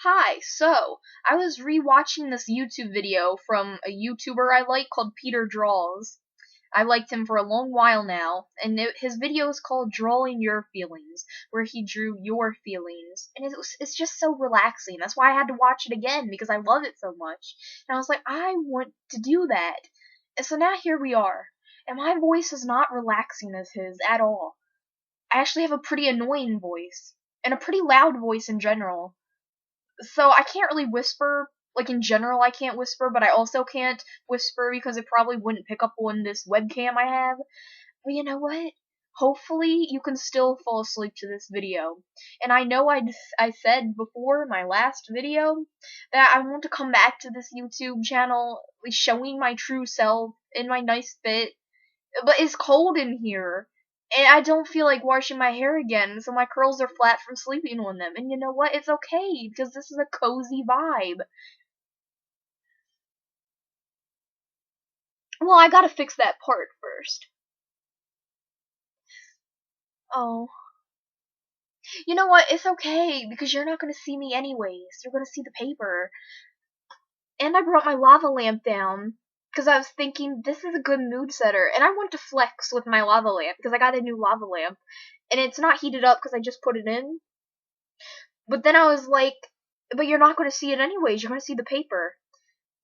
Hi, so I was rewatching this YouTube video from a YouTuber I like called Peter Draws. I liked him for a long while now, and his video is called Drawing Your Feelings, where he drew your feelings, and it's just so relaxing. That's why I had to watch it again, because I love it so much. And I was like, I want to do that. And so now here we are. And my voice is not relaxing as his at all. I actually have a pretty annoying voice, and a pretty loud voice in general. So I can't really whisper. Like in general, I can't whisper, but I also can't whisper because it probably wouldn't pick up on this webcam I have. But you know what? Hopefully you can still fall asleep to this video. And I know I said before in my last video that I want to come back to this YouTube channel showing my true self in my nice fit, but it's cold in here. And I don't feel like washing my hair again, so my curls are flat from sleeping on them. And you know what? It's okay, because this is a cozy vibe. Well, I gotta fix that part first. Oh. You know what? It's okay, because you're not gonna see me anyways. You're gonna see the paper. And I brought my lava lamp down, because I was thinking, this is a good mood setter. And I want to flex with my lava lamp, because I got a new lava lamp. And it's not heated up because I just put it in. But then I was like, but you're not going to see it anyways. You're going to see the paper.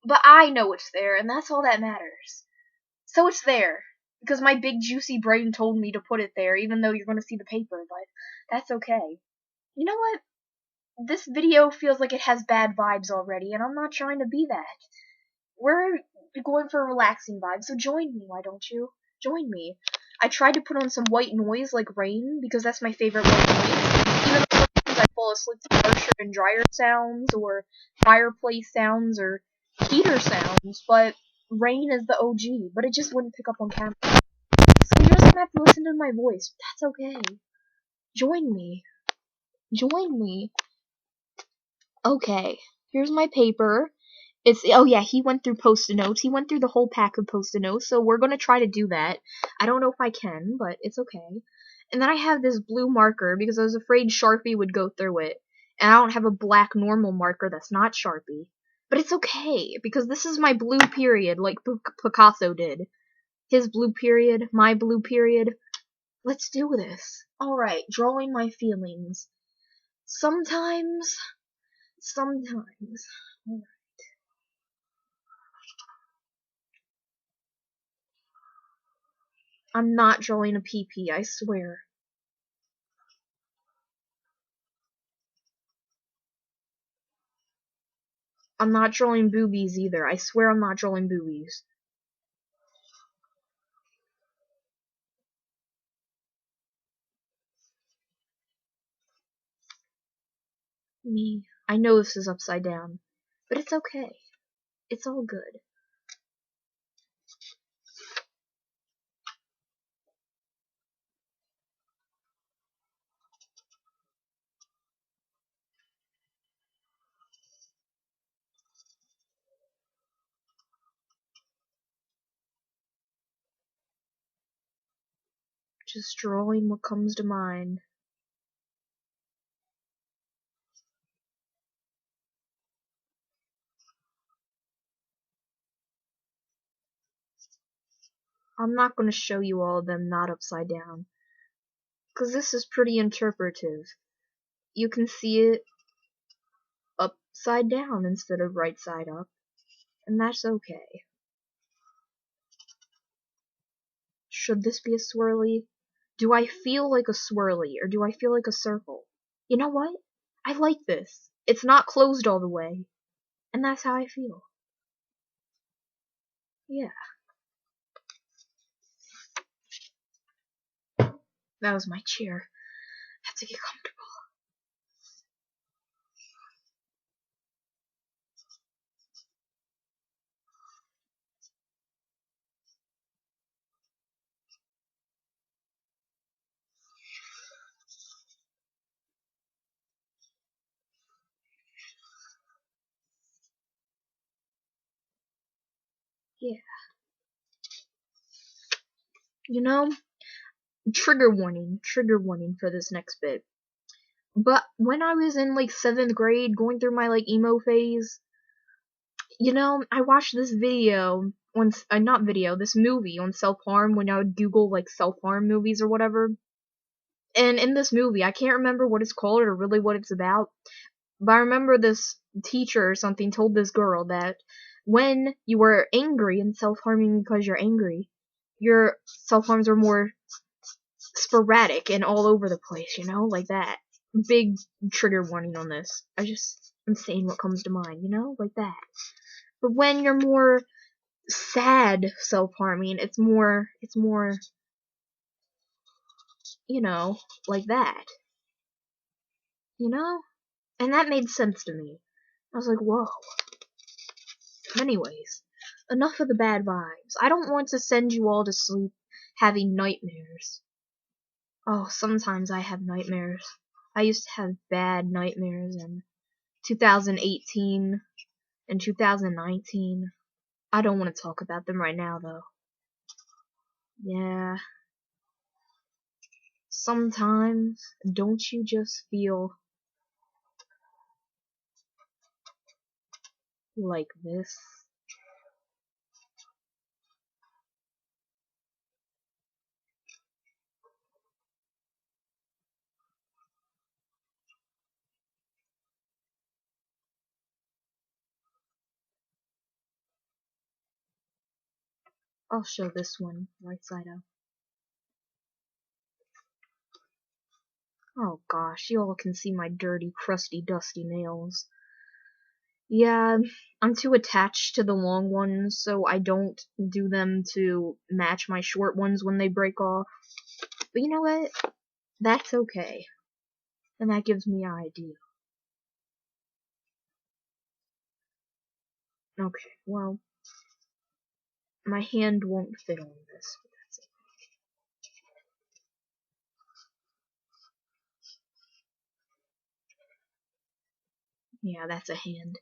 But I know it's there, and that's all that matters. So it's there. Because my big juicy brain told me to put it there, even though you're going to see the paper, but that's okay. You know what? This video feels like it has bad vibes already, and I'm not trying to be that. We're going for a relaxing vibe, so join me, why don't you? Join me. I tried to put on some white noise like rain, because that's my favorite white noise. Even though sometimes I fall asleep to harsher and drier sounds, or fireplace sounds, or heater sounds, but rain is the OG, but it just wouldn't pick up on camera. So you just have to listen to my voice. That's okay. Join me. Join me. Okay, here's my paper. Oh yeah, he went through post-it notes. He went through the whole pack of post-it notes, so we're gonna try to do that. I don't know if I can, but it's okay. And then I have this blue marker because I was afraid Sharpie would go through it. And I don't have a black normal marker that's not Sharpie. But it's okay, because this is my blue period, like Picasso did. His blue period, my blue period. Let's do this. Alright, drawing my feelings. Sometimes. I'm not drawing a PP, I swear. I'm not drawing boobies either. I swear I'm not drawing boobies. Me. I know this is upside down. But it's okay. It's all good. Just drawing what comes to mind. I'm not going to show you all of them not upside down. Because this is pretty interpretive. You can see it upside down instead of right side up. And that's okay. Should this be a swirly? Do I feel like a swirly, or do I feel like a circle? You know what? I like this. It's not closed all the way. And that's how I feel. Yeah. That was my chair. I have to get comfortable. Yeah. You know, trigger warning for this next bit. But when I was in like 7th grade, going through my like emo phase, I watched this video on not video, this movie on self-harm when I would Google like self-harm movies or whatever. And in this movie, I can't remember what it's called or really what it's about, but I remember this teacher or something told this girl that when you were angry and self-harming because you're angry, your self-harms are more sporadic and all over the place, like that. Big trigger warning on this. I'm saying what comes to mind, like that. But when you're more sad self-harming, it's more, like that. And that made sense to me. I was like, whoa. Anyways, enough of the bad vibes. I don't want to send you all to sleep having nightmares. Oh, sometimes I have nightmares. I used to have bad nightmares in 2018 and 2019. I don't want to talk about them right now, though. Yeah. Sometimes, don't you just feel like this? I'll show this one right side up. Oh gosh, you all can see my dirty, crusty, dusty nails. Yeah, I'm too attached to the long ones, so I don't do them to match my short ones when they break off. But you know what? That's okay. And that gives me an idea. Okay, well, my hand won't fit on this, but that's it. Yeah, that's a hand.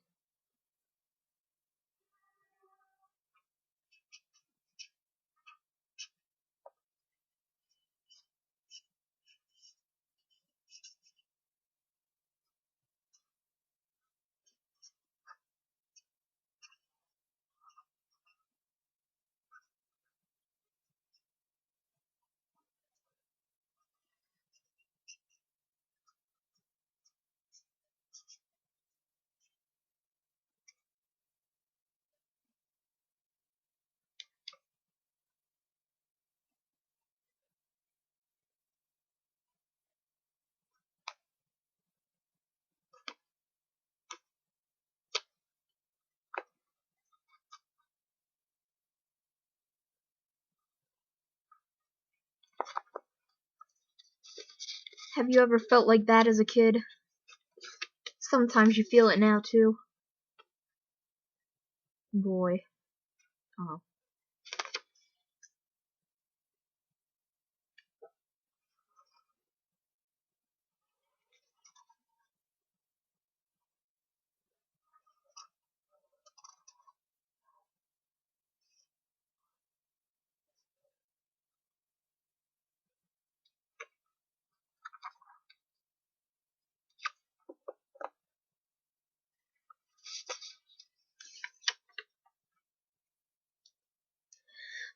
Have you ever felt like that as a kid? Sometimes you feel it now, too. Boy. Oh.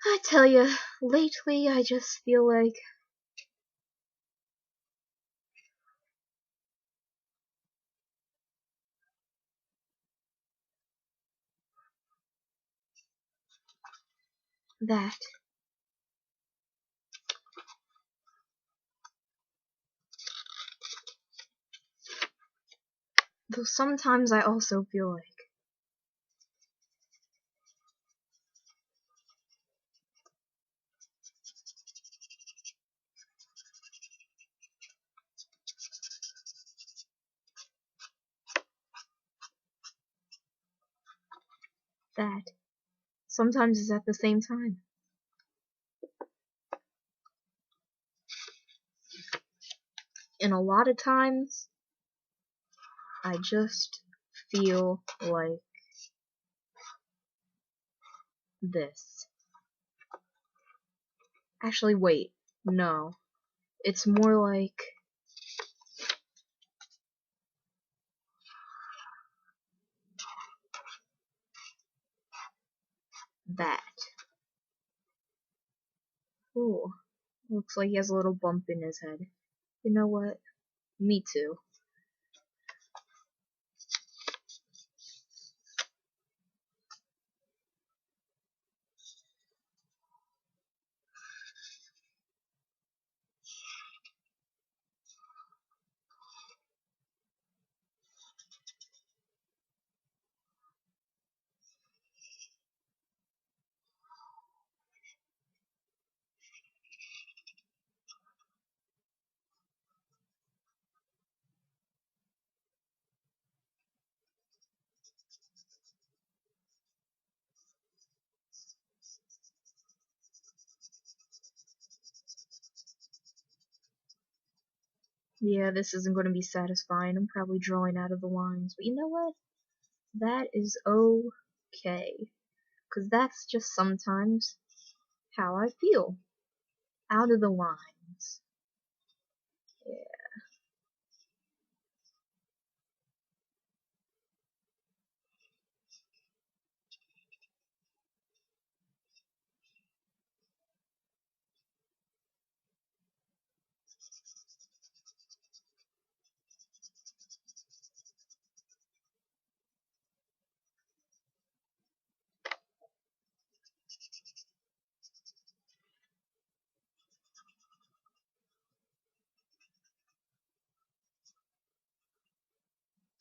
I tell you, lately I just feel like that. Though sometimes I also feel like that. Sometimes it's at the same time. And a lot of times, I just feel like this. Actually, wait. No. It's more like that. Ooh, looks like he has a little bump in his head. You know what? Me too. Yeah, this isn't going to be satisfying. I'm probably drawing out of the lines. But you know what? That is okay. Because that's just sometimes how I feel. Out of the lines. Yeah.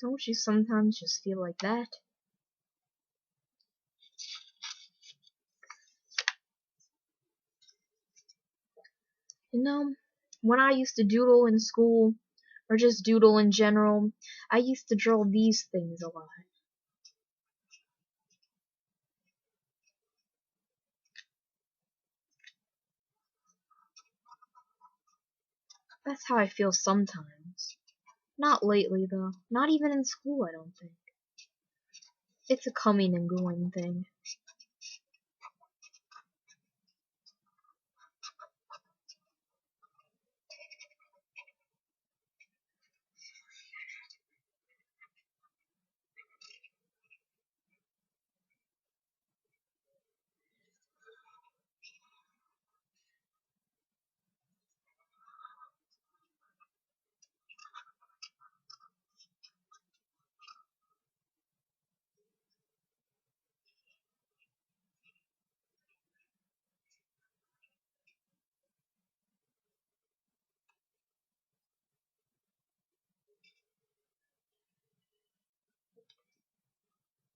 Don't you sometimes just feel like that? You know, when I used to doodle in school, or just doodle in general, I used to draw these things a lot. That's how I feel sometimes. Not lately, though. Not even in school, I don't think. It's a coming and going thing.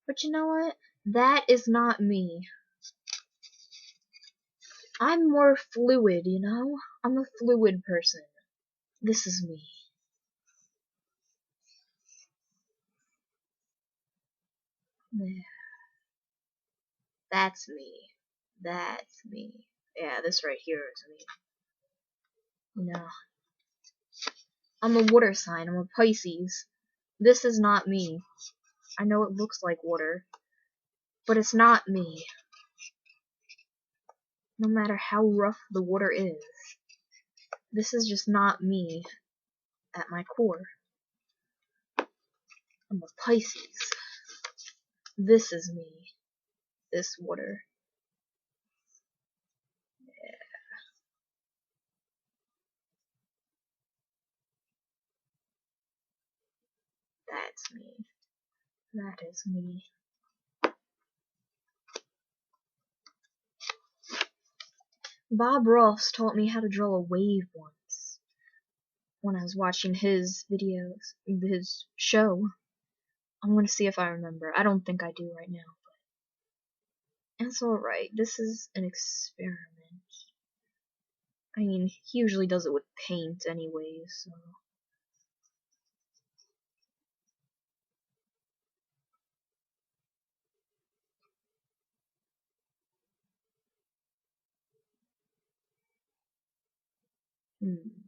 But you know what? That is not me. I'm more fluid, you know? I'm a fluid person. This is me. Yeah, that's me. That's me. Yeah, this right here is me. You know, I'm a water sign. I'm a Pisces. This is not me. I know it looks like water, but it's not me. No matter how rough the water is, this is just not me at my core. I'm a Pisces. This is me. This water. That's me. That is me. Bob Ross taught me how to draw a wave once when I was watching his videos, his show. I'm gonna see if I remember. I don't think I do right now. But it's alright. This is an experiment. I mean, he usually does it with paint anyways, so. Hmm.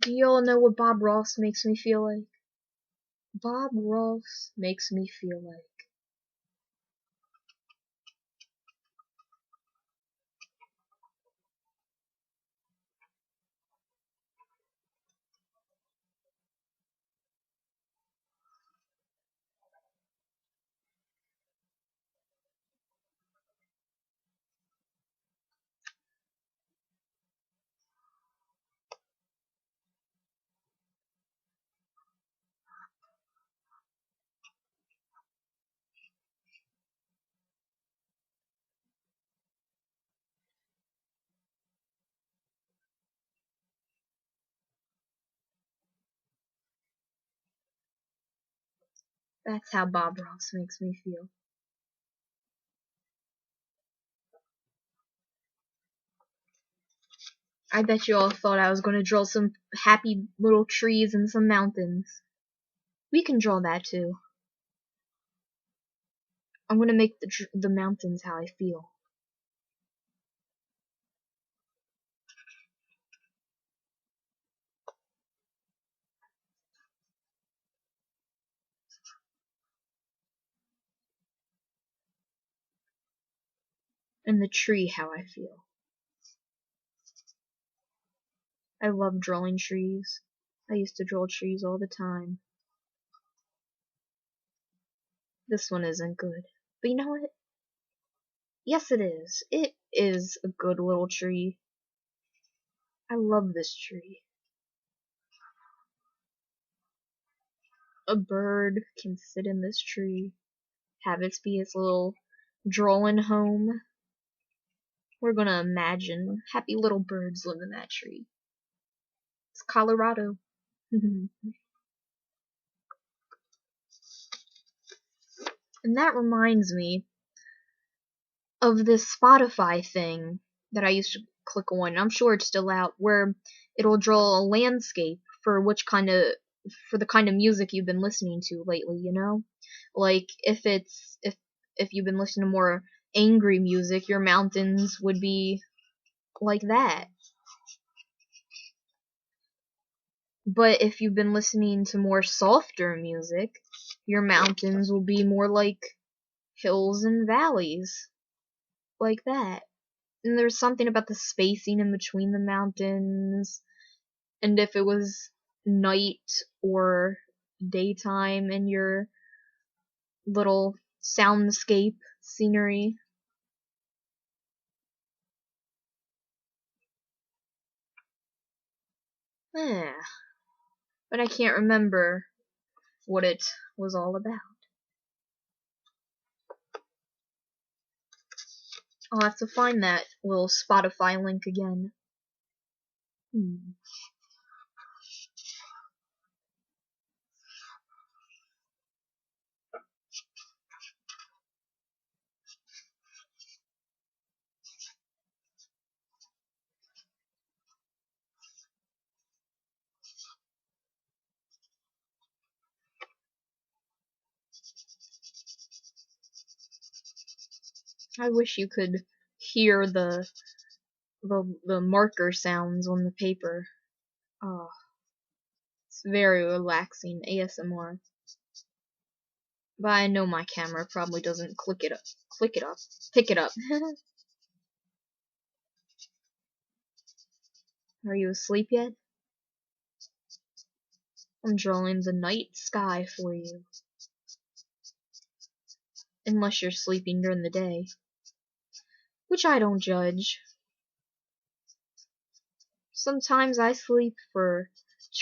Do y'all know what Bob Ross makes me feel like? Bob Ross makes me feel like. That's how Bob Ross makes me feel. I bet you all thought I was going to draw some happy little trees and some mountains. We can draw that too. I'm going to make the mountains how I feel. And the tree how I feel. I love drawing trees. I used to draw trees all the time. This one isn't good. But you know what? Yes, it is. It is a good little tree. I love this tree. A bird can sit in this tree, have it be its little drawing home. We're gonna imagine happy little birds live in that tree. It's Colorado. And that reminds me of this Spotify thing that I used to click on. I'm sure it's still out, where it'll draw a landscape for the kind of music you've been listening to lately, you know? Like if you've been listening to more angry music, your mountains would be like that. But if you've been listening to more softer music, your mountains will be more like hills and valleys. Like that. And there's something about the spacing in between the mountains, and if it was night or daytime in your little soundscape scenery. Yeah. But I can't remember what it was all about. I'll have to find that little Spotify link again. I wish you could hear the marker sounds on the paper. Oh, it's very relaxing ASMR. But I know my camera probably doesn't pick it up. Are you asleep yet? I'm drawing the night sky for you. Unless you're sleeping during the day. Which I don't judge. Sometimes I sleep for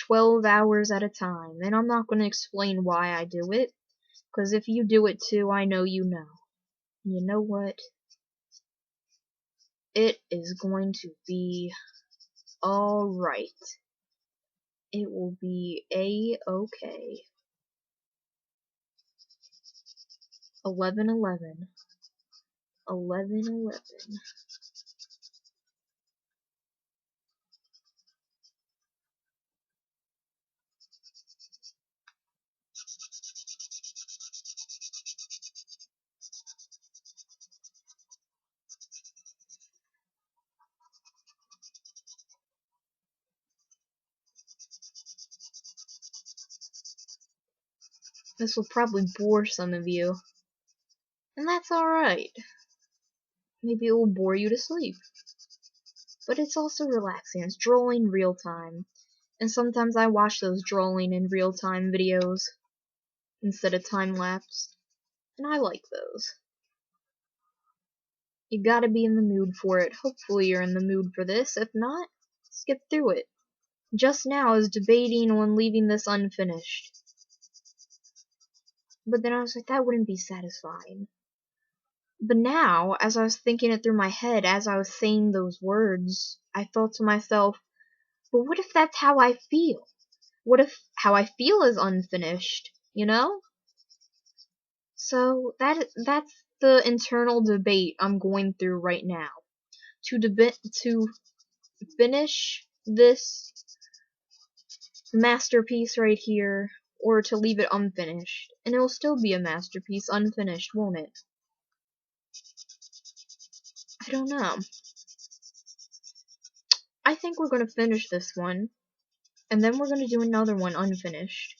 12 hours at a time, and I'm not going to explain why I do it, because if you do it too, I know you know. You know what? It is going to be alright. It will be A-okay. 11:11. 11:11. This will probably bore some of you. And that's alright. Maybe it will bore you to sleep. But it's also relaxing. It's drooling real time. And sometimes I watch those drooling in real time videos instead of time lapse. And I like those. You gotta be in the mood for it. Hopefully you're in the mood for this. If not, skip through it. Just now I was debating on leaving this unfinished. But then I was like, that wouldn't be satisfying. But now, as I was thinking it through my head, as I was saying those words, I thought to myself, but what if that's how I feel? What if how I feel is unfinished, you know? So that's the internal debate I'm going through right now. To finish this masterpiece right here, or to leave it unfinished. And it will still be a masterpiece unfinished, won't it? I don't know. I think we're gonna finish this one, and then we're gonna do another one unfinished.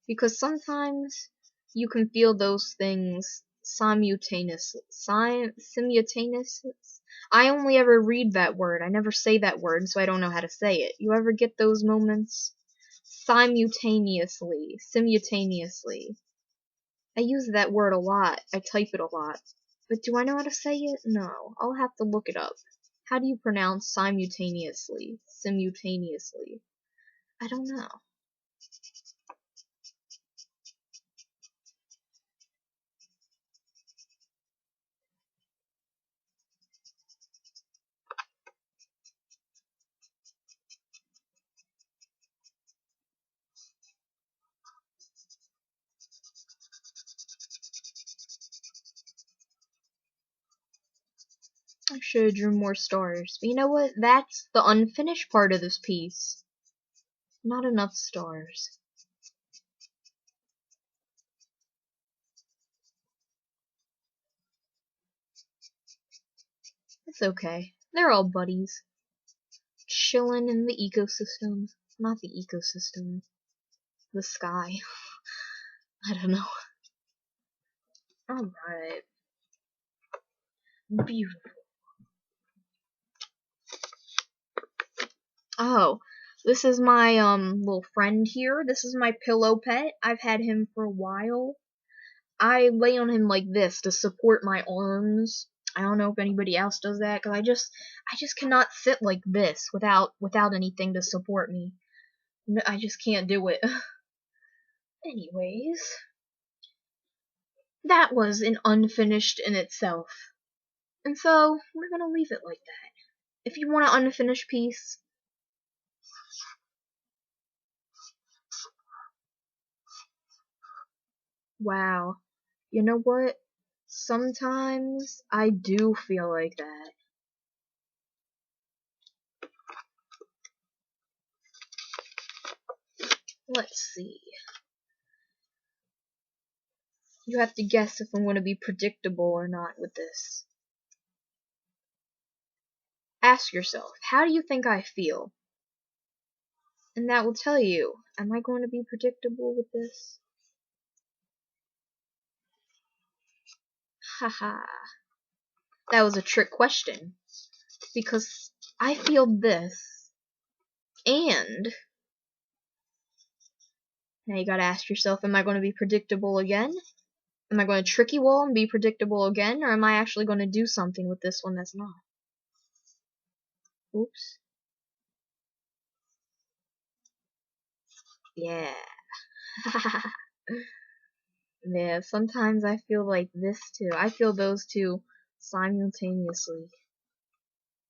Because sometimes you can feel those things simultaneously. Simultaneous? I only ever read that word. I never say that word, so I don't know how to say it. You ever get those moments? Simultaneously. Simultaneously. I use that word a lot. I type it a lot. But do I know how to say it? No. I'll have to look it up. How do you pronounce simultaneously? Simultaneously. I don't know. I should have drew more stars. But you know what? That's the unfinished part of this piece. Not enough stars. It's okay. They're all buddies. Chilling in the ecosystem. Not the ecosystem. The sky. I don't know. Alright. Beautiful. Oh, this is my little friend here. This is my pillow pet. I've had him for a while. I lay on him like this to support my arms. I don't know if anybody else does that, cause I just cannot sit like this without anything to support me. I just can't do it. Anyways, that was an unfinished in itself, and so we're gonna leave it like that. If you want an unfinished piece, wow, you know what? Sometimes I do feel like that. Let's see. You have to guess if I'm going to be predictable or not with this. Ask yourself, how do you think I feel? And that will tell you, am I going to be predictable with this? Haha. That was a trick question. Because I feel this. And now you gotta ask yourself, am I going to be predictable again? Am I going to trick you all and be predictable again? Or am I actually going to do something with this one that's not? Oops. Yeah. Yeah, sometimes I feel like this too. I feel those two simultaneously.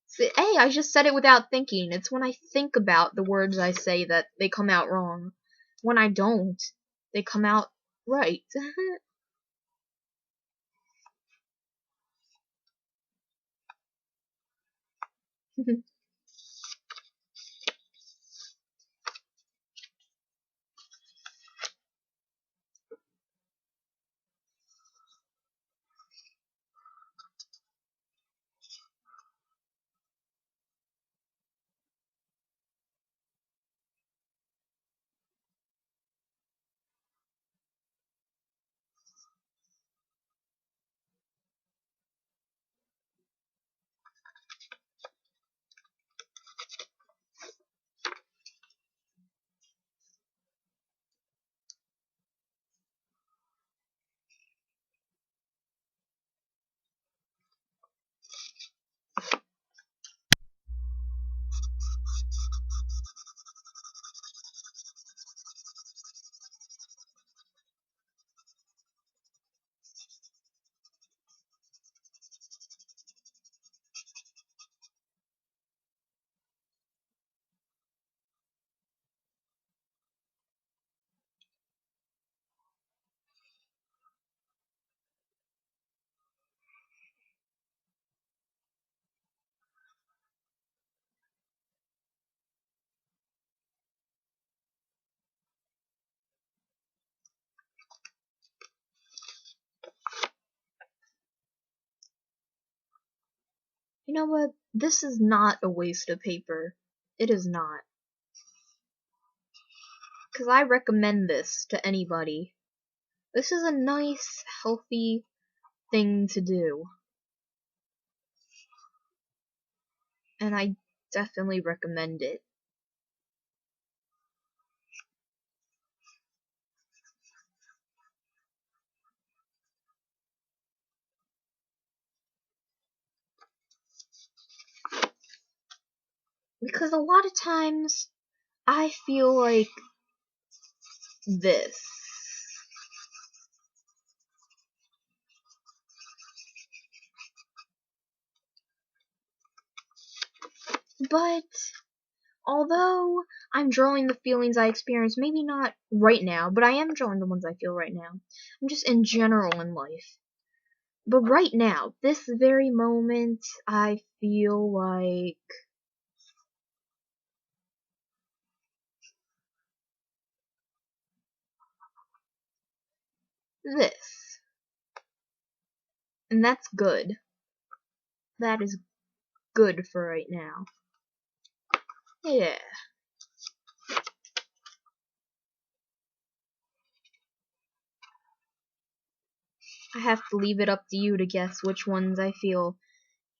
See, hey, I just said it without thinking. It's when I think about the words I say that they come out wrong. When I don't, they come out right. You know what? This is not a waste of paper. It is not. Because I recommend this to anybody. This is a nice, healthy thing to do. And I definitely recommend it. Because a lot of times, I feel like this. But although I'm drawing the feelings I experience, maybe not right now, but I am drawing the ones I feel right now. I'm just in general in life. But right now, this very moment, I feel like this. And that's good. That is good for right now. Yeah. I have to leave it up to you to guess which ones I feel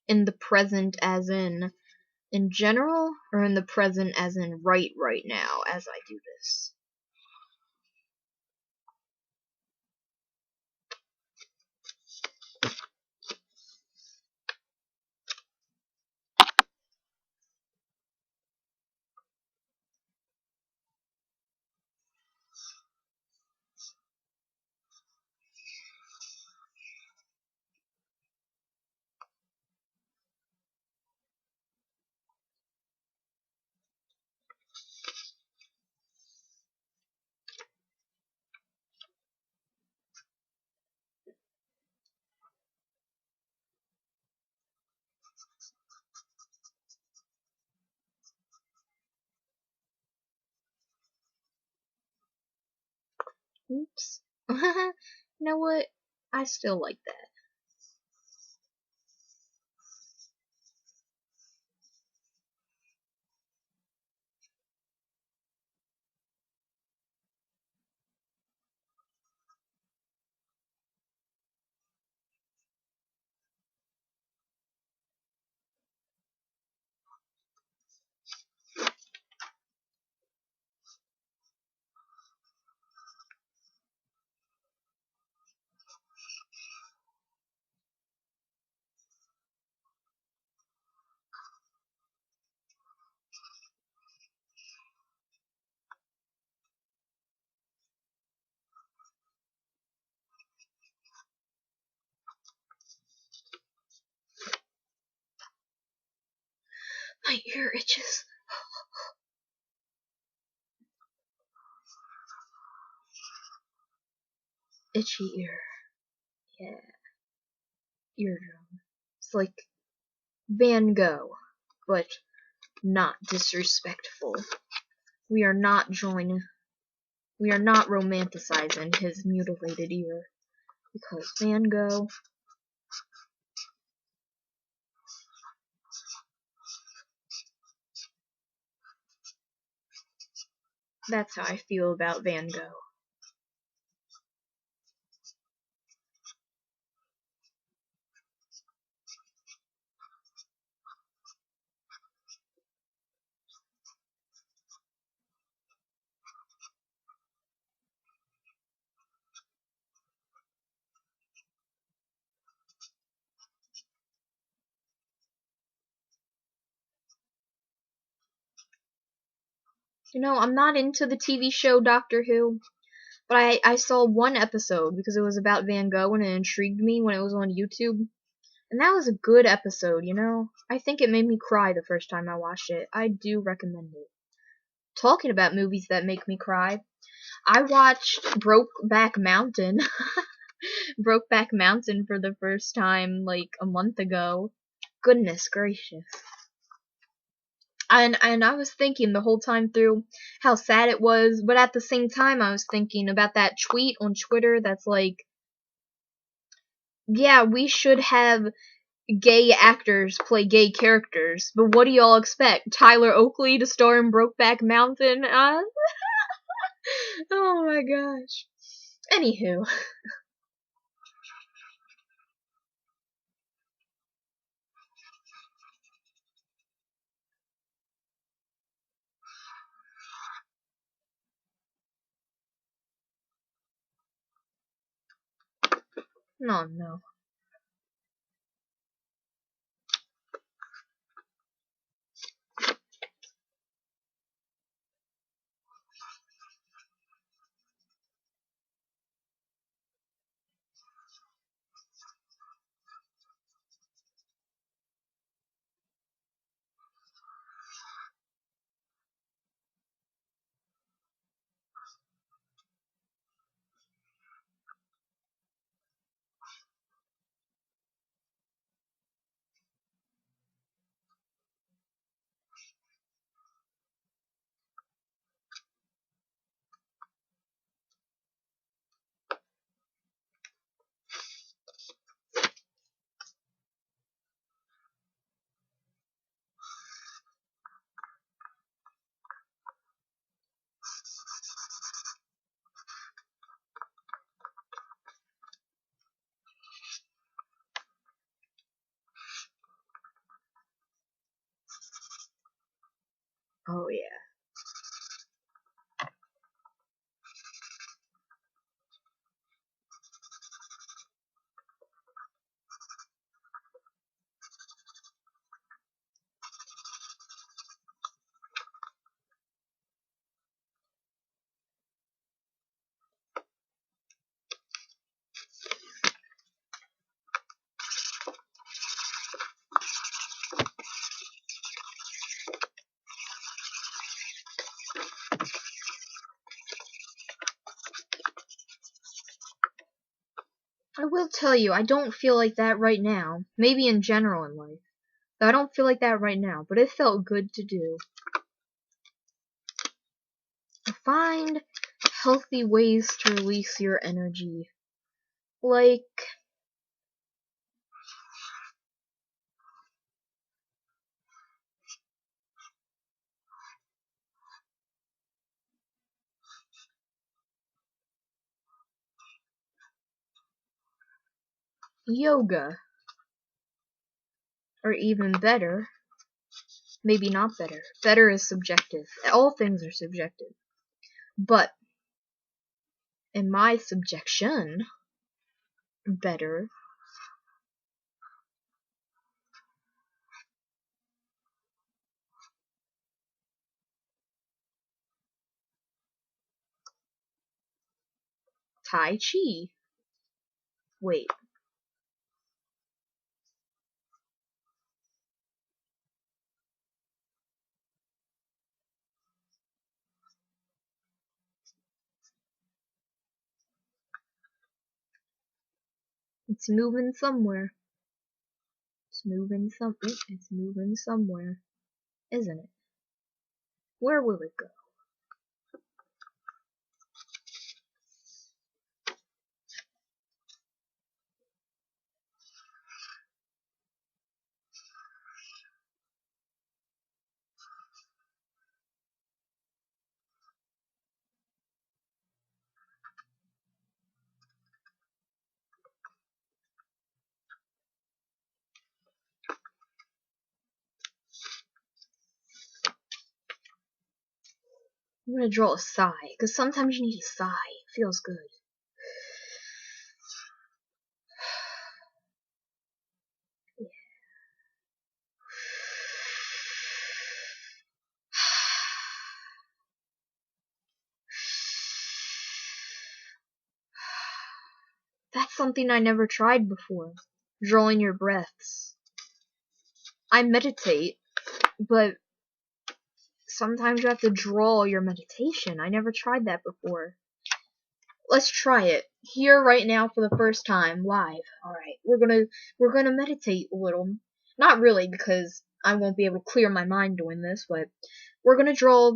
in the present as in general, or in the present as in right now as I do this. Oops. You know what? I still like that. My ear itches. Itchy ear. Yeah. Eardrum. It's like Van Gogh, but not disrespectful. We are not romanticizing his mutilated ear. Because Van Gogh, that's how I feel about Van Gogh. You know, I'm not into the TV show Doctor Who, but I saw one episode because it was about Van Gogh and it intrigued me when it was on YouTube. And that was a good episode, you know? I think it made me cry the first time I watched it. I do recommend it. Talking about movies that make me cry, I watched Brokeback Mountain. Brokeback Mountain for the first time like a month ago. Goodness gracious. And I was thinking the whole time through how sad it was, but at the same time I was thinking about that tweet on Twitter that's like, yeah, we should have gay actors play gay characters. But what do y'all expect? Tyler Oakley to star in Brokeback Mountain? Oh my gosh. Anywho. No, no. Oh yeah. I will tell you, I don't feel like that right now. Maybe in general in life. But I don't feel like that right now, but it felt good to do. Find healthy ways to release your energy. Like yoga. Or even better. Maybe not better. Better is subjective. All things are subjective. But in my subjection, better Tai Chi. Wait. It's moving somewhere. It's moving somewhere. Isn't it? Where will it go? I'm gonna draw a sigh, because sometimes you need a sigh. It feels good. That's something I never tried before. Drawing your breaths. I meditate, but sometimes you have to draw your meditation. I never tried that before. Let's try it here right now for the first time live. All right, we're gonna meditate a little. Not really, because I won't be able to clear my mind doing this, but we're gonna draw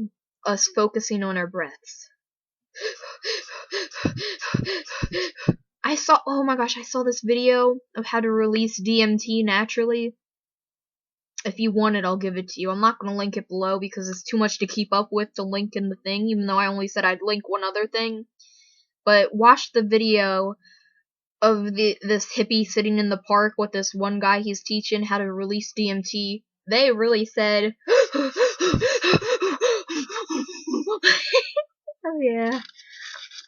us focusing on our breaths. oh my gosh, I saw this video of how to release DMT naturally. If you want it, I'll give it to you. I'm not going to link it below because it's too much to keep up with to link in the thing, even though I only said I'd link one other thing. But watch the video of this hippie sitting in the park with this one guy he's teaching how to release DMT. They really said, oh yeah.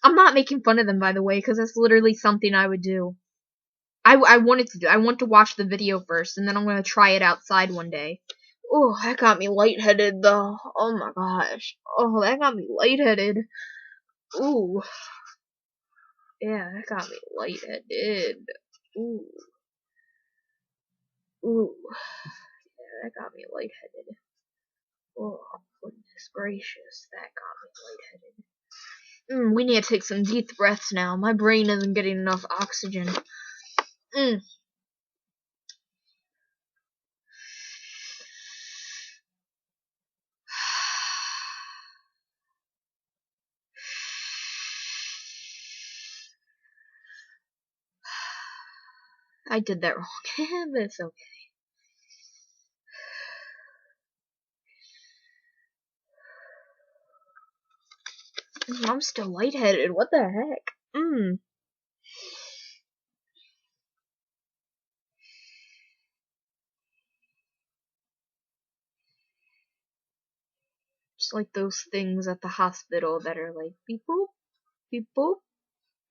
I'm not making fun of them, by the way, because that's literally something I would do. I wanted to do. I want to watch the video first, and then I'm gonna try it outside one day. Oh, that got me lightheaded, though. Oh my gosh. Oh, that got me lightheaded. Ooh. Yeah, that got me lightheaded. Ooh. Ooh. Yeah, that got me lightheaded. Oh, goodness gracious. That got me lightheaded. We need to take some deep breaths now. My brain isn't getting enough oxygen. I did that wrong, but it's okay. I'm still lightheaded. What the heck? Just like those things at the hospital that are like beep boop, beep boop,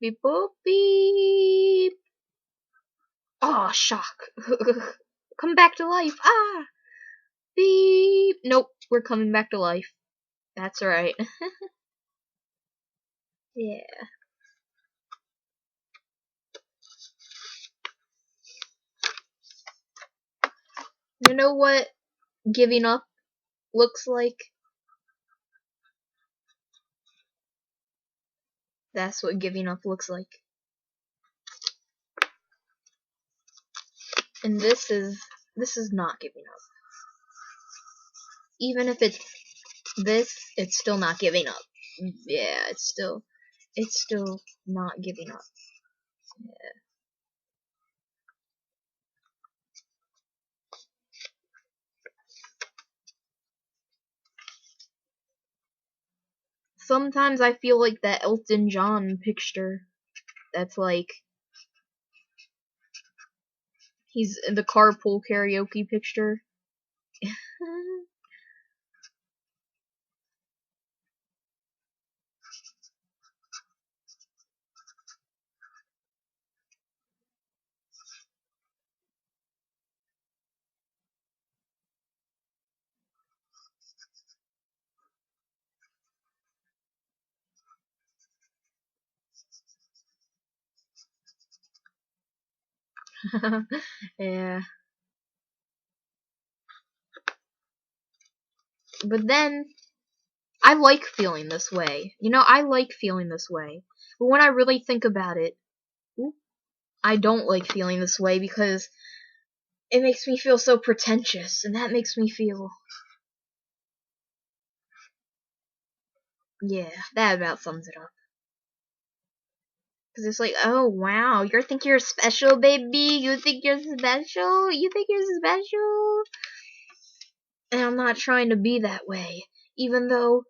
beep boop, beep. Oh, shock. Come back to life. Ah! Beep. Nope, we're coming back to life. That's right. Yeah. You know what giving up looks like? That's what giving up looks like. And this is not giving up. Even if it's this, it's still not giving up. Yeah, it's still not giving up. Yeah. Sometimes I feel like that Elton John picture. That's like he's in the carpool karaoke picture. Yeah. But then I like feeling this way. You know, I like feeling this way. But when I really think about it, I don't like feeling this way because it makes me feel so pretentious, and that makes me feel. Yeah, that about sums it up. Because it's like, oh wow, you think you're special, baby? You think you're special? You think you're special? And I'm not trying to be that way. Even though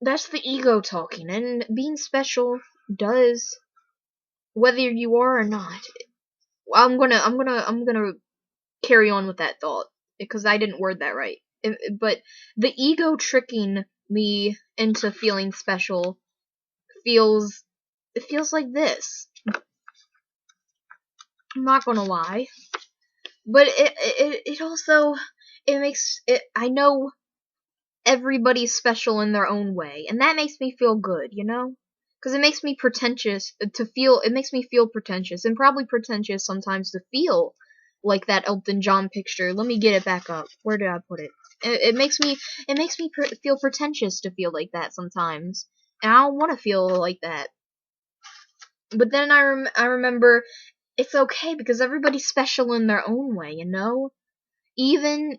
that's the ego talking, and being special does, whether you are or not. I'm gonna carry on with that thought because I didn't word that right. But the ego tricking me into feeling special feels like this. I'm not gonna lie, but it also it makes it. I know everybody's special in their own way, and that makes me feel good, you know? Because it makes me pretentious to feel. It makes me feel pretentious, and probably pretentious sometimes to feel like that Elton John picture. Let me get it back up. Where did I put it? It makes me feel pretentious to feel like that sometimes, and I don't want to feel like that. But then I remember it's okay because everybody's special in their own way, you know. Even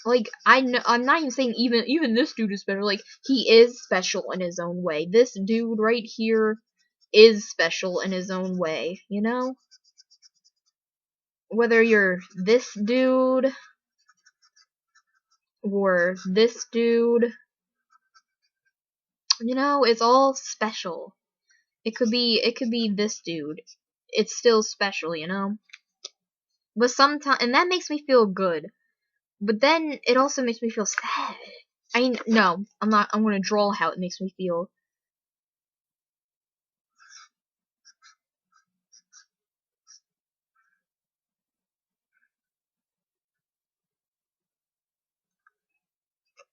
like I'm not even saying even this dude is special. Like he is special in his own way. This dude right here is special in his own way, you know? Whether you're this dude or this dude, you know, it's all special. It could be this dude. It's still special, you know? But sometimes, and that makes me feel good. But then it also makes me feel sad. I mean, no, I'm not. I'm gonna draw how it makes me feel.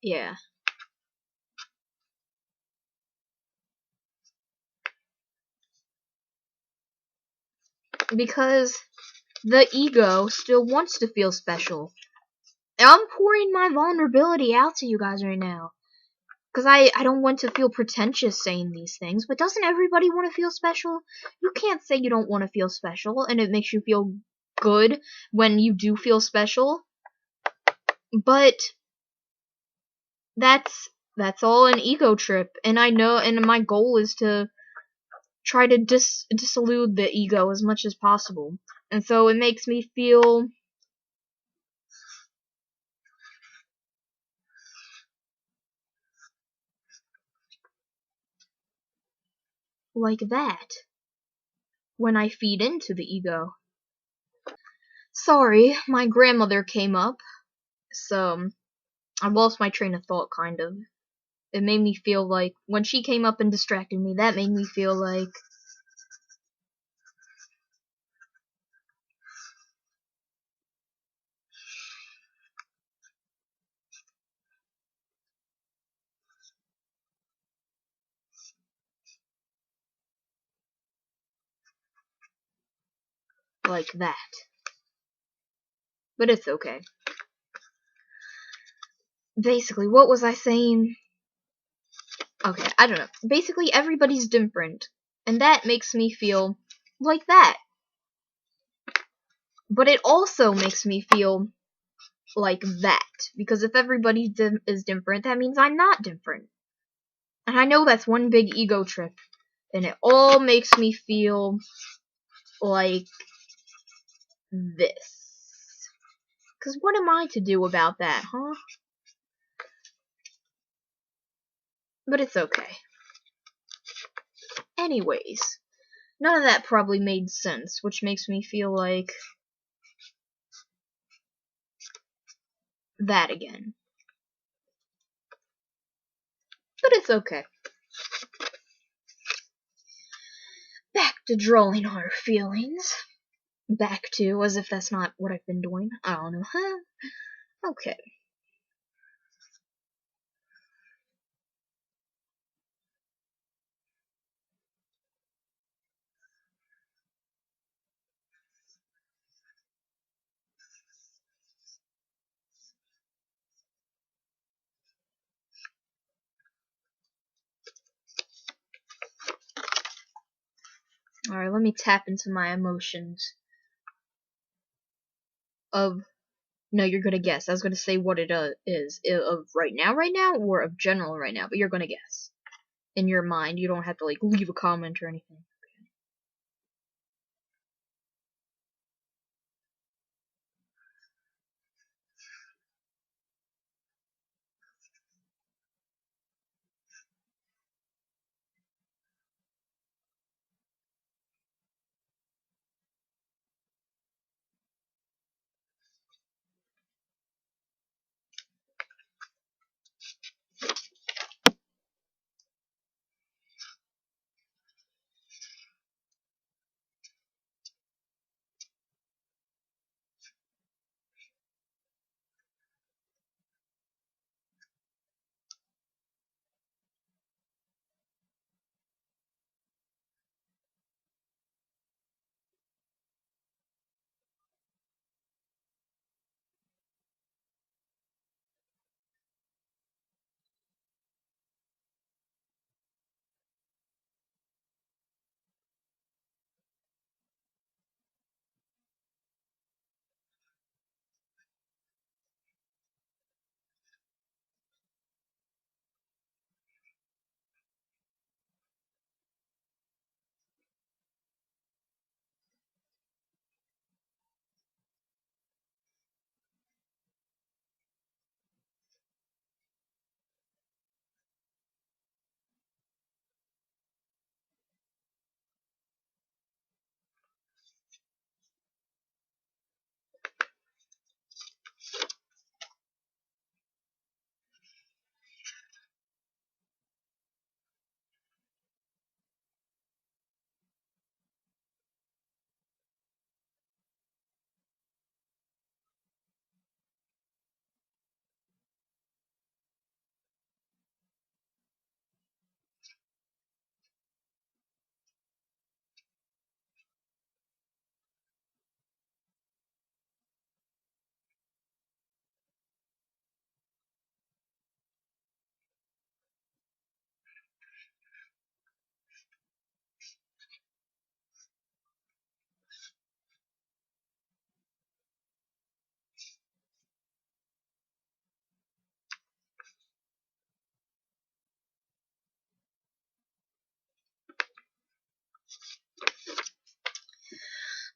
Yeah. Because the ego still wants to feel special. And I'm pouring my vulnerability out to you guys right now. Because I don't want to feel pretentious saying these things, but doesn't everybody want to feel special? You can't say you don't want to feel special and it makes you feel good when you do feel special. But that's all an ego trip, and I know, and my goal is to try to dissolute the ego as much as possible. And so it makes me feel like that when I feed into the ego. Sorry, my grandmother came up, so I lost my train of thought, kind of. It made me feel like, when she came up and distracted me, that made me feel like that. But it's okay. Basically, what was I saying? Okay, I don't know. Basically, everybody's different, and that makes me feel like that. But it also makes me feel like that, because if everybody is different, that means I'm not different. And I know that's one big ego trip, and it all makes me feel like this. Because what am I to do about that, huh? But it's okay. Anyways, none of that probably made sense, which makes me feel like that again. But it's okay. Back to drawing our feelings. Back to, as if that's not what I've been doing. I don't know, huh? Okay. Alright, let me tap into my emotions of. No, you're gonna guess. I was gonna say what it is. Of right now, or of general right now, but you're gonna guess. In your mind, you don't have to, like, leave a comment or anything.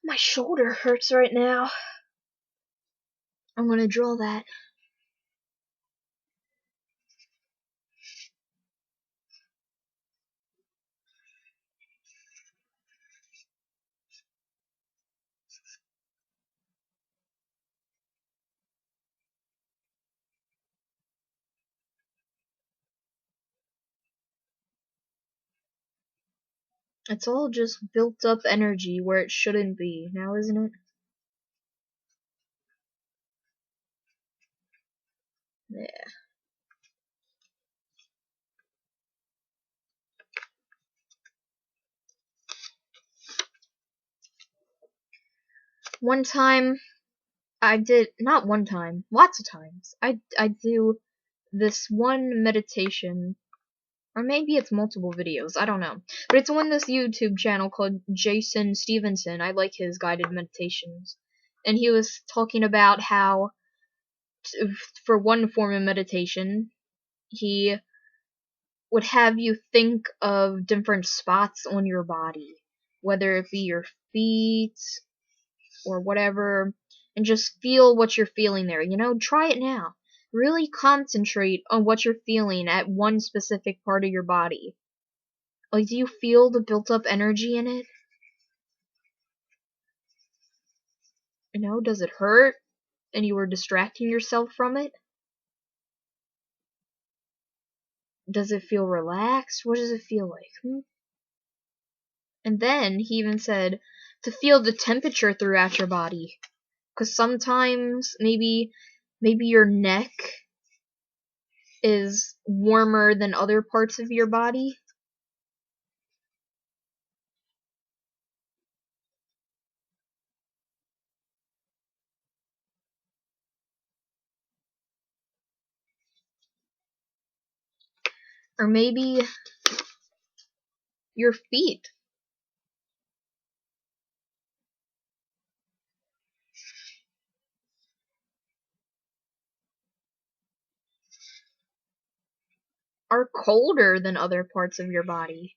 My shoulder hurts right now. I'm gonna draw that. It's all just built up energy where it shouldn't be, now isn't it? Yeah. One time, not one time, lots of times, I do this one meditation, or maybe it's multiple videos, I don't know. But it's on this YouTube channel called Jason Stevenson. I like his guided meditations. And he was talking about how, for one form of meditation, he would have you think of different spots on your body, whether it be your feet or whatever, and just feel what you're feeling there. Try it now. Really concentrate on what you're feeling at one specific part of your body. Like, do you feel the built up energy in it? Does it hurt and you were distracting yourself from it? Does it feel relaxed? What does it feel like? And then he even said to feel the temperature throughout your body. Because sometimes maybe your neck is warmer than other parts of your body. Or maybe your feet. Are colder than other parts of your body.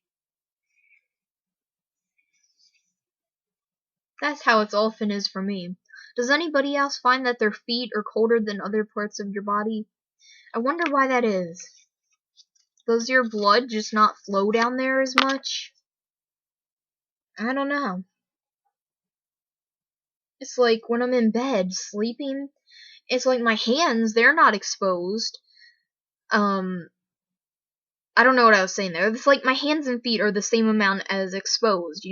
That's how it's often is for me. Does anybody else find that their feet are colder than other parts of your body? I wonder why that is. Does your blood just not flow down there as much? I don't know. It's like when I'm in bed sleeping, it's like my hands, they're not exposed. I don't know what I was saying there. It's like my hands and feet are the same amount as exposed,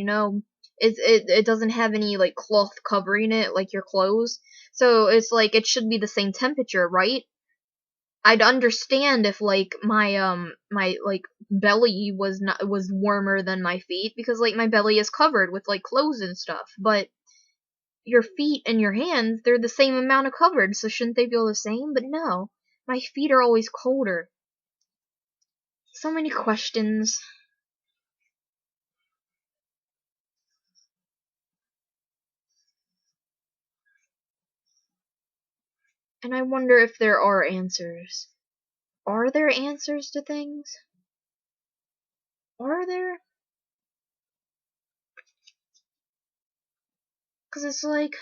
it doesn't have any like cloth covering it like your clothes. So it's like it should be the same temperature, right? I'd understand if like my like belly was warmer than my feet because like my belly is covered with like clothes and stuff, but your feet and your hands, they're the same amount of covered, so shouldn't they feel the same? But no, my feet are always colder. So many questions. And I wonder if there are answers. Are there answers to things? Are there? Because it's like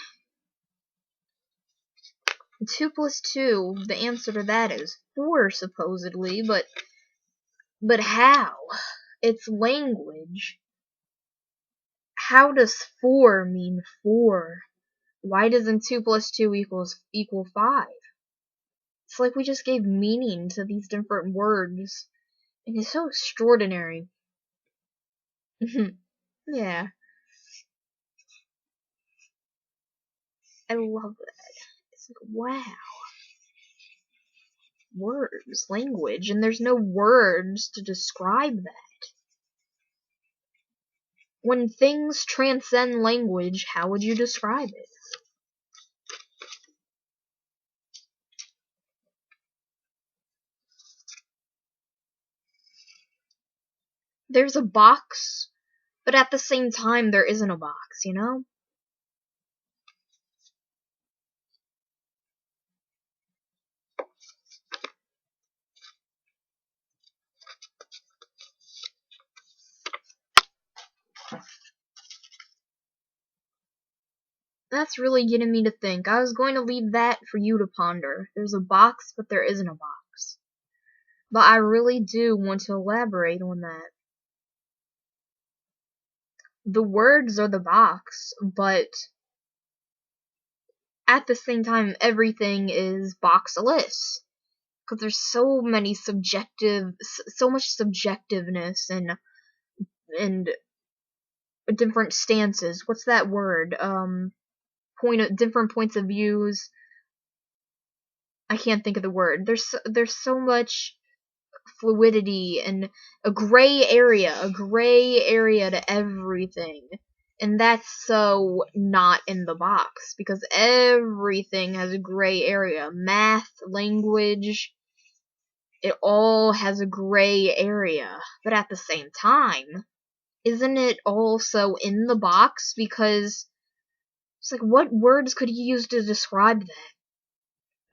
2 plus 2, the answer to that is 4, supposedly, but how? It's language. How does 4 mean 4? Why doesn't 2 plus 2 equal 5? It's like we just gave meaning to these different words. And it's so extraordinary. Yeah, I love that. It's like, wow. Words, language, and there's no words to describe that. When things transcend language, how would you describe it? There's a box, but at the same time, there isn't a box? That's really getting me to think. I was going to leave that for you to ponder. There's a box, but there isn't a box. But I really do want to elaborate on that. The words are the box, but at the same time, everything is boxless. Because there's so much subjectiveness and different stances. What's that word? Different points of views. I can't think of the word. There's so much fluidity and a gray area to everything. And that's so not in the box, because everything has a gray area. Math, language, it all has a gray area. But at the same time, isn't it also in the box? Because it's like, what words could you use to describe that?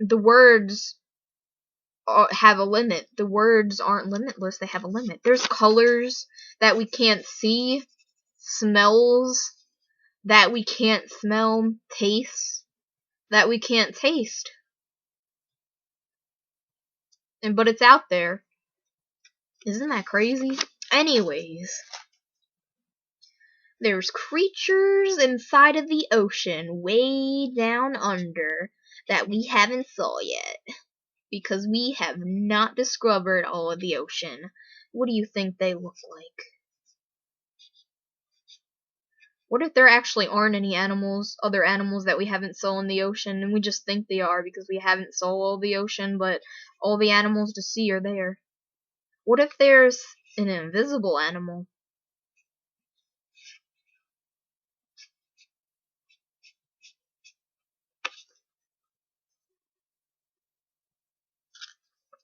The words have a limit. The words aren't limitless, they have a limit. There's colors that we can't see, smells that we can't smell, tastes that we can't taste. But it's out there. Isn't that crazy? Anyways, there's creatures inside of the ocean, way down under, that we haven't saw yet. Because we have not discovered all of the ocean. What do you think they look like? What if there actually aren't any other animals that we haven't saw in the ocean, and we just think they are because we haven't saw all the ocean, but all the animals to see are there? What if there's an invisible animal?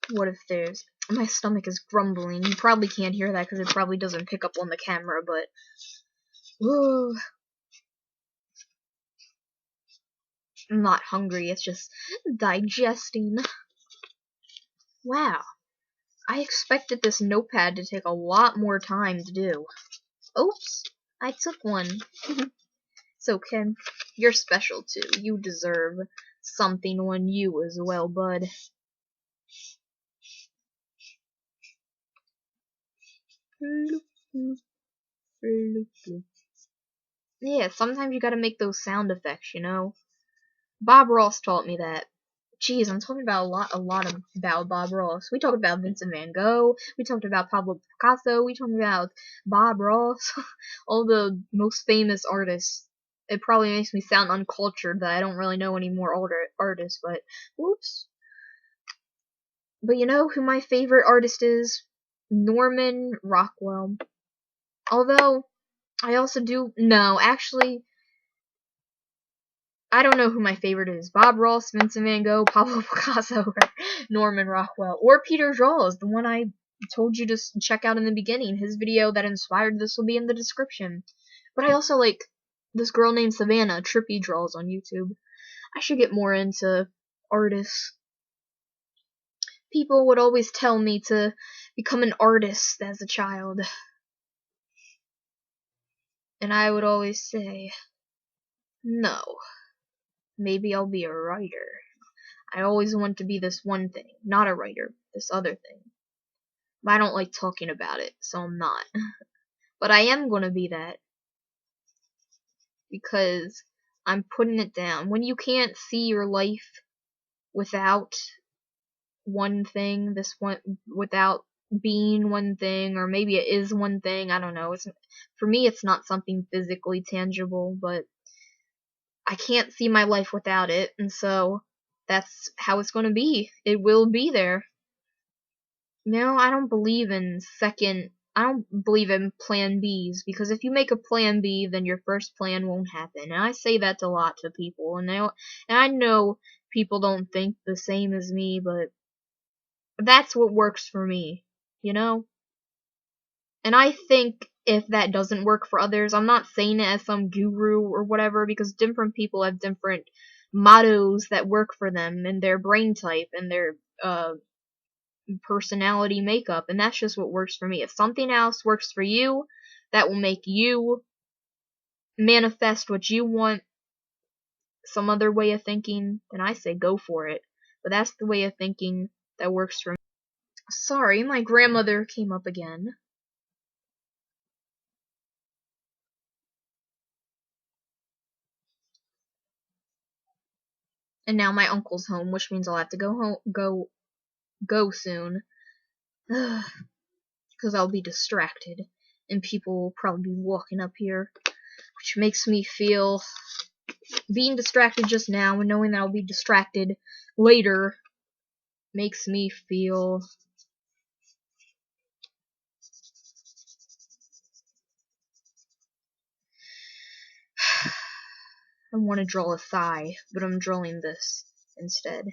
What if there's... My stomach is grumbling. You probably can't hear that because it probably doesn't pick up on the camera, but... Ooh. I'm not hungry, it's just digesting. Wow. I expected this notepad to take a lot more time to do. Oops, I took one. It's okay. You're special too. You deserve something on you as well, bud. Yeah, sometimes you gotta make those sound effects, you know? Bob Ross taught me that. Jeez, I'm talking about a lot about Bob Ross. We talked about Vincent Van Gogh. We talked about Pablo Picasso. We talked about Bob Ross. All the most famous artists. It probably makes me sound uncultured that I don't really know any more older artists, but whoops. But you know who my favorite artist is? Norman Rockwell. Although, I also do... No, actually... I don't know who my favorite is. Bob Ross, Vincent Van Gogh, Pablo Picasso, or Norman Rockwell. Or Peter Draws, the one I told you to check out in the beginning. His video that inspired this will be in the description. But I also like this girl named Savannah, Trippy Draws on YouTube. I should get more into artists. People would always tell me to become an artist as a child. And I would always say, no. Maybe I'll be a writer. I always want to be this one thing. Not a writer, this other thing. But I don't like talking about it, so I'm not. But I am gonna be that. Because I'm putting it down. When you can't see your life without one thing, without being one thing, or maybe it is one thing, I don't know. For me, it's not something physically tangible, but I can't see my life without it, and so that's how it's gonna be. It will be there. No, I don't believe in plan Bs, because if you make a plan B, then your first plan won't happen. And I say that a lot to people, and I know people don't think the same as me, but that's what works for me, you know? And I think if that doesn't work for others, I'm not saying it as some guru or whatever, because different people have different mottos that work for them, and their brain type, and their, personality makeup, and that's just what works for me. If something else works for you, that will make you manifest what you want, some other way of thinking, then I say go for it. But that's the way of thinking that works for me. Sorry, my grandmother came up again. And now my uncle's home, which means I'll have to go soon. Because I'll be distracted. And people will probably be walking up here. Which makes me feel... Being distracted just now and knowing that I'll be distracted later makes me feel... I want to draw a thigh, but I'm drawing this instead.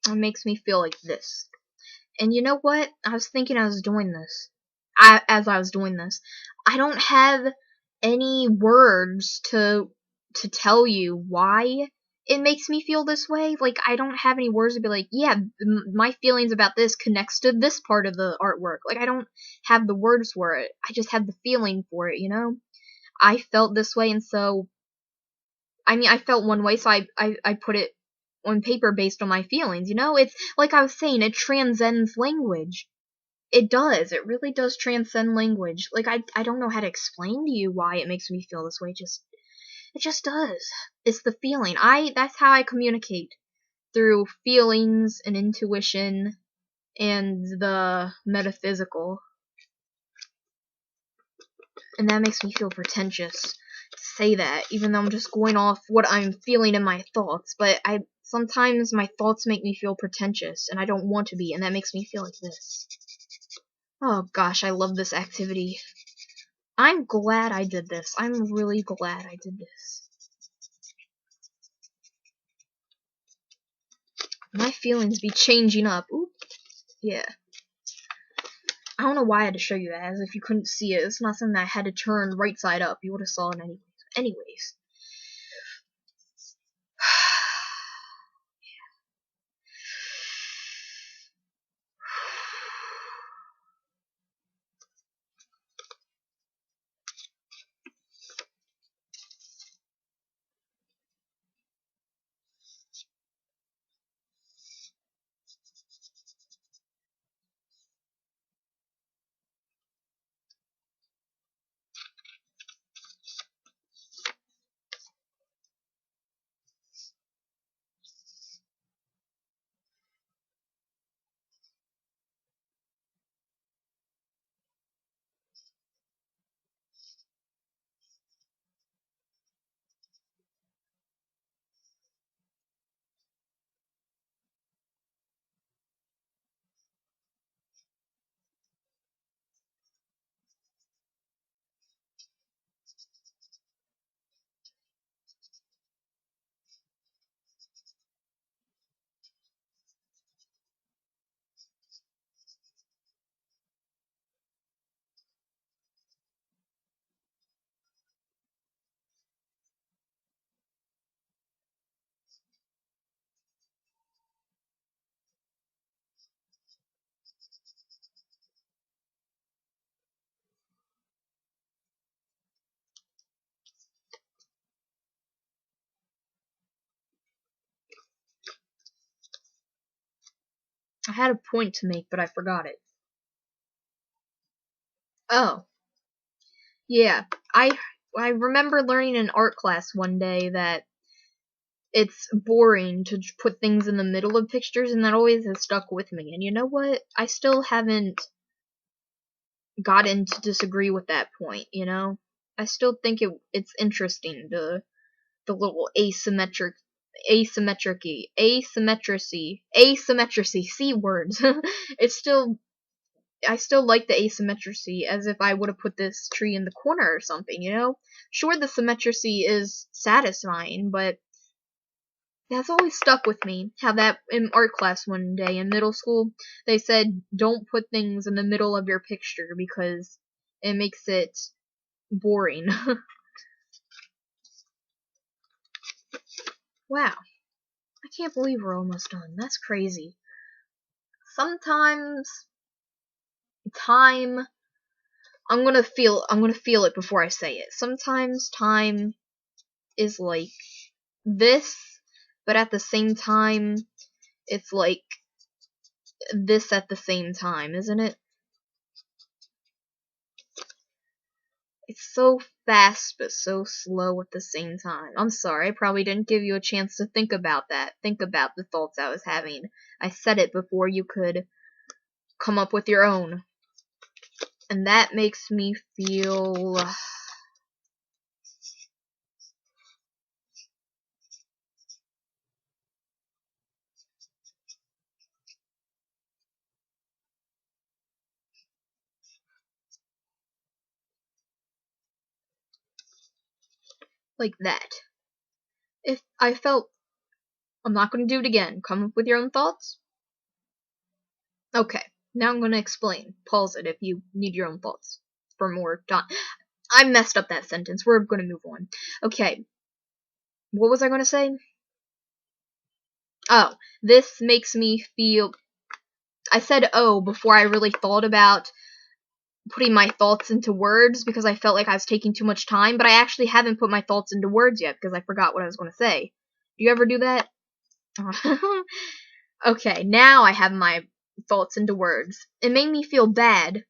It makes me feel like this. And you know what? I was thinking as I was doing this. I don't have any words to tell you why it makes me feel this way. Like, I don't have any words to be like, yeah, my feelings about this connects to this part of the artwork. Like, I don't have the words for it. I just have the feeling for it, you know? I felt this way, and so... I mean, I felt one way, so I put it on paper based on my feelings, you know? It's, like I was saying, it transcends language. It does. It really does transcend language. Like, I don't know how to explain to you why it makes me feel this way. It just does. It's the feeling. That's how I communicate. Through feelings and intuition and the metaphysical. And that makes me feel pretentious to say that, even though I'm just going off what I'm feeling in my thoughts. But sometimes my thoughts make me feel pretentious, and I don't want to be, and that makes me feel like this. Oh gosh, I love this activity. I'm glad I did this. I'm really glad I did this. My feelings be changing up. Oop. Yeah. I don't know why I had to show you that, as if you couldn't see it. It's not something that I had to turn right side up. You would have saw it anyways. I had a point to make, but I forgot it. Oh. Yeah. I remember learning in art class one day that it's boring to put things in the middle of pictures, and that always has stuck with me. And you know what? I still haven't gotten to disagree with that point, you know? I still think it's interesting, the little asymmetric asymmetricity, C words. It's still, I still like the asymmetricity, as if I would have put this tree in the corner or something, you know? Sure, the symmetricity is satisfying, but That's always stuck with me. How that in art class one day in middle school, they said don't put things in the middle of your picture because it makes it boring. Wow. I can't believe we're almost done. That's crazy. Sometimes time I'm gonna feel it before I say it. Sometimes time is like this, but at the same time it's like this at the same time, isn't it? It's so fast but so slow at the same time. I'm sorry, I probably didn't give you a chance to think about that. Think about the thoughts I was having. I said it before you could come up with your own. And that makes me feel like that. If I felt I'm not going to do it again. Come up with your own thoughts? Okay, now I'm going to explain. Pause it if you need your own thoughts for more time. I messed up that sentence. We're going to move on. Okay, what was I going to say? Oh, this makes me feel... I said oh before I really thought about putting my thoughts into words because I felt like I was taking too much time, but I actually haven't put my thoughts into words yet because I forgot what I was going to say. Do you ever do that? Okay, now I have my thoughts into words. It made me feel bad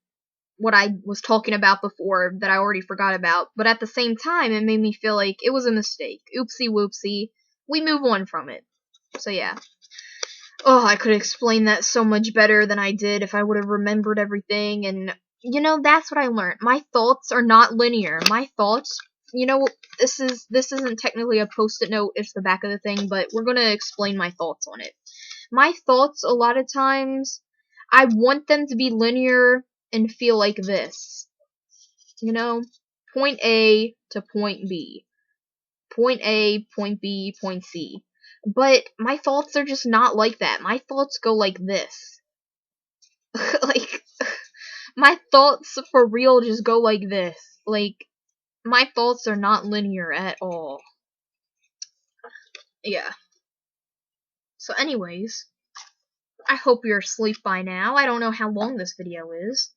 what I was talking about before that I already forgot about, but at the same time it made me feel like it was a mistake. Oopsie whoopsie. We move on from it. So yeah. Oh, I could explain that so much better than I did if I would have remembered everything, and you know, that's what I learned. My thoughts are not linear. My thoughts, you know, this isn't technically a post-it note, it's the back of the thing, but we're going to explain my thoughts on it. My thoughts, a lot of times, I want them to be linear and feel like this. You know? Point A to point B. Point A, point B, point C. But my thoughts are just not like that. My thoughts go like this. Like, my thoughts for real just go like this. Like, my thoughts are not linear at all. Yeah. So anyways, I hope you're asleep by now. I don't know how long this video is.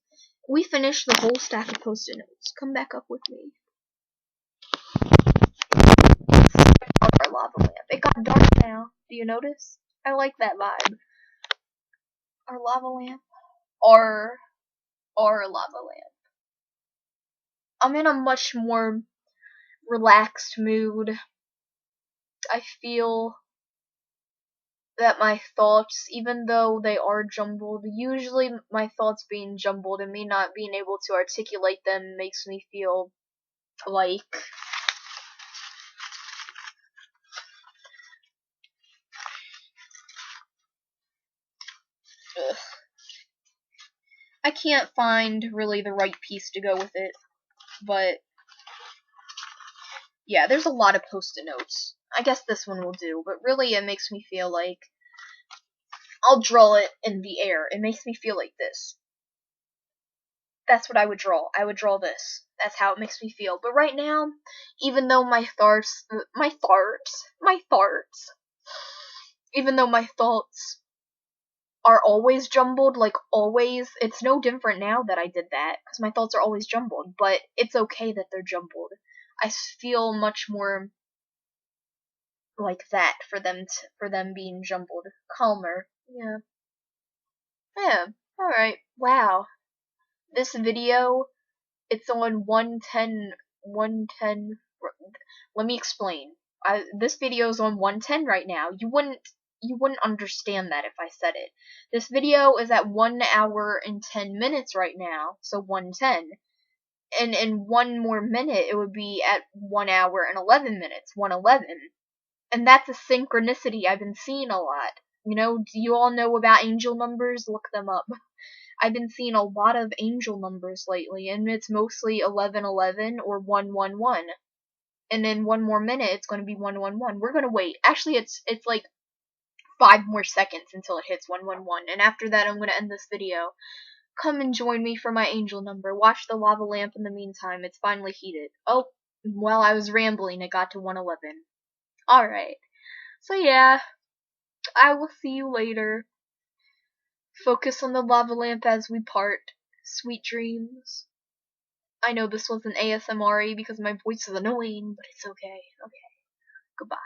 We finished the whole stack of post-it notes. Come back up with me. Our lava lamp. It got dark now. Do you notice? I like that vibe. Our lava lamp. Or lava lamp. I'm in a much more relaxed mood. I feel that my thoughts, even though they are jumbled, usually my thoughts being jumbled and me not being able to articulate them makes me feel like ugh. I can't find really the right piece to go with it, but yeah, there's a lot of post-it notes. I guess this one will do, but really it makes me feel like I'll draw it in the air. It makes me feel like this. That's what I would draw. I would draw this. That's how it makes me feel. But right now, even though even though my thoughts are always jumbled, like always, it's no different now that I did that, because my thoughts are always jumbled, but it's okay that they're jumbled. I feel much more like that for them being jumbled. Calmer. Yeah. Yeah. Alright. Wow. This video, it's on 110. Let me explain. This video is on 110 right now. You wouldn't understand that if I said it. This video is at 1 hour and 10 minutes right now, so 110. And in one more minute, it would be at 1 hour and 11 minutes, 111. And that's a synchronicity I've been seeing a lot. You know, do you all know about angel numbers? Look them up. I've been seeing a lot of angel numbers lately, and it's mostly 1111 or 111. and in 1 more minute it's going to be 111. We're going to wait. Actually, it's like 5 more seconds until it hits 111, and after that I'm going to end this video. Come and join me for my angel number. Watch the lava lamp in the meantime. It's finally heated. Oh, while I was rambling, it got to 111. Alright. So yeah, I will see you later. Focus on the lava lamp as we part. Sweet dreams. I know this wasn't ASMR-y because my voice is annoying, but it's okay. Okay. Goodbye.